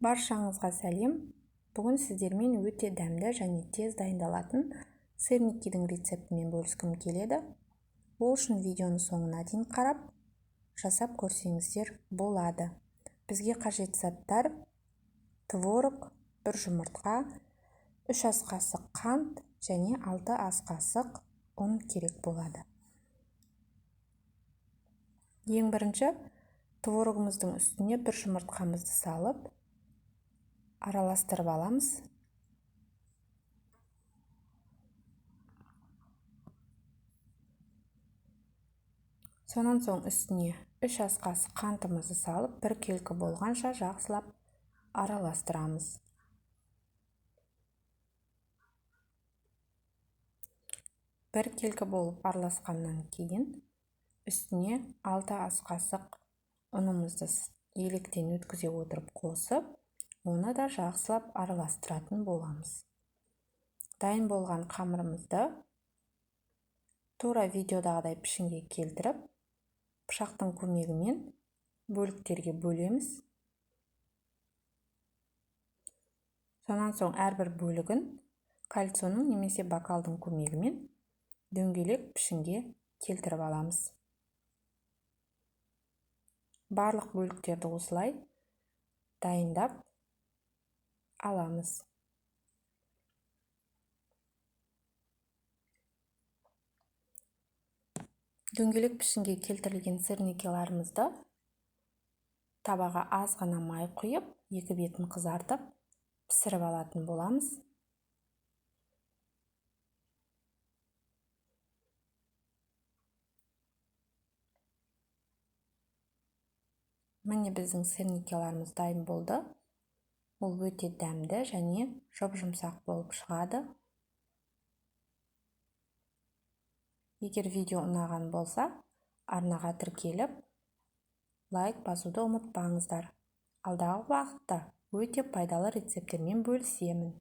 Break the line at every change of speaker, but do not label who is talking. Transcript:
Баршаңызға сәлем. Бүгін сіздермен өте дәмді және тез дайындалатын сырникидің рецептімен бөліскім келеді. Ол үшін видеоны соңына дейін қарап, жасап көрсеңіздер болады. Бізге қажет заттар: творог, 1 жұмыртқа, 3 ас қасық қант және 6 ас қасық ұн керек болады. Ең бірінші, творогымыздың үстіне 1 жұмыртқамызды салып, араластырып аламыз. Сонан соң үстіне 3 ас қасық қантымызды салып, 1 келкі болғанша жақсылап араластырамыз. Бір келкі болып араласқаннан кейін үстіне 6 ас қасық ұнымызды електен өткізе отырып қосып, оны да жақсылап араластыратын боламыз. Дайын болған қамырымызды тура видеодағыдай пішінге келтіріп, пышақтың көмегімен бөліктерге бөлеміз. Сонан соң әрбір бөлігін кольцоның немесе бокалдың көмегімен дөңгелек пішінге келтіріп аламыз. Барлық бөліктерді осылай дайындап аламыз. Дөңгелек пішінге келтірілген сырникиларымызды табаға аз ғана май құйып, екі бетін қызартып, пісіріп алатын боламыз. Міне біздің сырникиларымыз дайын болды. Ол өте дәмді және жұп-жұмсақ болып шығады. Егер видео ұнаған болса, арнаға тіркеліп, лайк басуды ұмытпаңыздар. Алдағы уақытта өте пайдалы рецепттермен бөлісемін.